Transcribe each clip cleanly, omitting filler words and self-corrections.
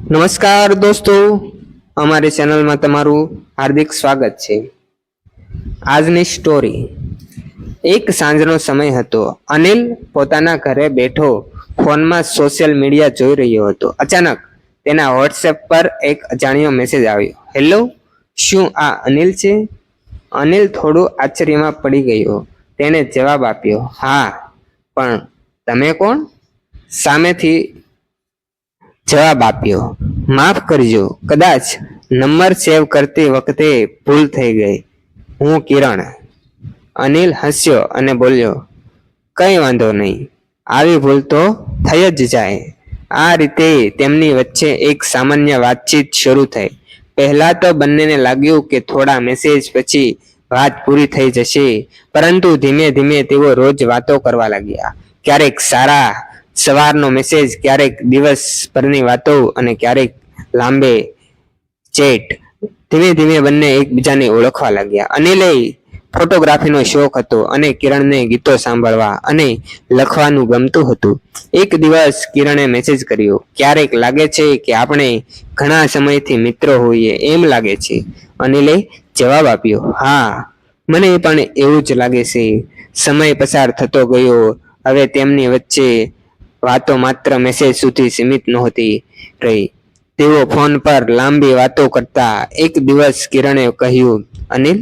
નમસ્કાર દોસ્તો, અમારી ચેનલમાં તમારું હાર્દિક સ્વાગત છે। આજની સ્ટોરી। એક સાંજનો સમય હતો। અનિલ પોતાના ઘરે બેઠો ફોનમાં સોશિયલ મીડિયા જોઈ રહ્યો હતો। અચાનક તેના વોટ્સએપ પર એક અજાણ્યો મેસેજ આવ્યો। હેલો, શું આ અનિલ છે? અનિલ થોડું આશ્ચર્યમાં પડી ગયો। તેણે જવાબ આપ્યો, હા, પણ તમે કોણ? સામેથી જવાબ આપ્યો, માફ કરજો, કદાચ નંબર સેવ કરતી વખતે ભૂલ થઈ ગઈ। હું કિરણ। અનિલ હસ્યો અને બોલ્યો, કંઈ વાંધો નહીં, આવી ભૂલ તો થઈ જ જાય। આ રીતે તેમની વચ્ચે એક સામાન્ય વાતચીત શરૂ થઈ। પહેલા તો બંનેને લાગ્યું કે થોડા મેસેજ પછી વાત પૂરી થઈ જશે, પરંતુ ધીમે ધીમે તેઓ રોજ વાતો કરવા લાગ્યા। ક્યારેક સારા સવારનો મેસેજ, ક્યારેક દિવસભરની વાતો અને ક્યારેક લાંબે ચેટ। ધીમે ધીમે બંને એકબીજાને ઓળખવા લાગ્યા। અનિલે ફોટોગ્રાફીનો શોખ હતો અને કિરણને ગીતો સાંભળવા અને લખવાનું ગમતું હતું। એક દિવસ કિરણે મેસેજ કર્યો, ક્યારેક લાગે છે કે આપણે ઘણા સમયથી મિત્રો હોઈએ એમ લાગે છે। અનિલે જવાબ આપ્યો, હા, મને પણ એવું જ લાગે છે। સમય પસાર થતો ગયો। હવે તેમની વચ્ચે વાતો માત્ર મેસેજ સુધી સીમિત નહોતી રહી। તેઓ ફોન પર લાંબી વાતો કરતા। એક દિવસ કિરણે કહ્યું, અનિલ,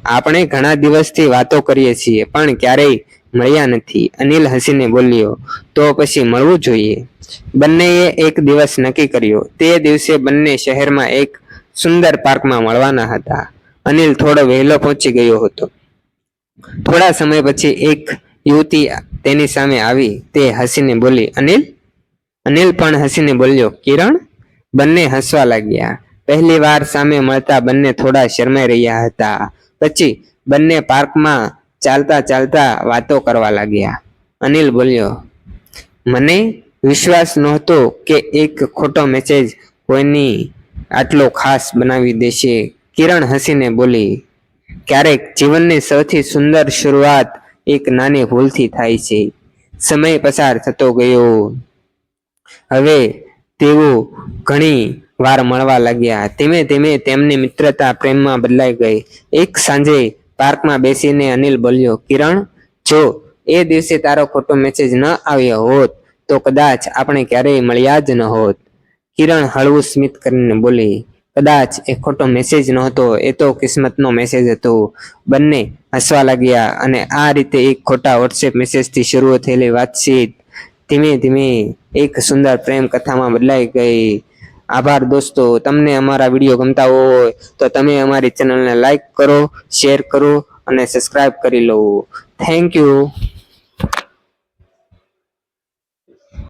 આપણે ઘણા દિવસથી વાતો કરીએ છીએ પણ ક્યારેય મળ્યા નથી। અનિલ હસીને બોલ્યો, તો પછી મળવું જોઈએ। બંનેએ એક દિવસ નક્કી કર્યો। તે દિવસે બંને શહેરમાં એક સુંદર પાર્કમાં મળવાના હતા। અનિલ થોડો વહેલો પહોંચી ગયો હતો। થોડા સમય પછી એક યુવતી તેની સામે આવી। તે હસીને બોલી, અનિલ? અનિલ પણ હસીને બોલ્યો, કિરણ? બંને હસવા લાગ્યા। પહેલી વાર સામે મળતા બંને થોડા શરમાઈ રહ્યા હતા। પછી બંને પાર્કમાં ચાલતા ચાલતા વાતો કરવા લાગ્યા। અનિલ બોલ્યો, મને વિશ્વાસ નહોતો કે એક ખોટો મેસેજ કોઈની આટલો ખાસ બનાવી દેશે। કિરણ હસીને બોલી, ક્યારેક જીવનની સૌથી સુંદર શરૂઆત એક નાની ભૂલથી થાય છે। સમય પસાર થતો ગયો। હવે તેઓ ઘણી વાર મળવા લાગ્યા। ધીમે ધીમે તેમની મિત્રતા પ્રેમમાં બદલાઈ ગઈ। એક સાંજે પાર્કમાં બેસીને અનિલ બોલ્યો, કિરણ, જો એ દિવસે તારો ખોટો મેસેજ ન આવ્યો હોત તો કદાચ આપણે ક્યારેય મળ્યા જ ન હોત। કિરણ હળવું સ્મિત કરીને બોલી, કદાચ એ ખોટો મેસેજ નહોતો, એ તો કિસ્મતનો મેસેજ હતો। બંને હસવા લાગ્યા અને આ રીતે એક ખોટા વોટ્સએપ મેસેજથી શરૂ થયેલી વાતચીત ધીમે ધીમે એક સુંદર પ્રેમ કથામાં બદલાઈ ગઈ। આભાર દોસ્તો। તમને અમારા વિડીયો ગમતા હોય તો તમે અમારી ચેનલને લાઈક કરો, શેર કરો અને સબસ્ક્રાઇબ કરી લો। Thank you.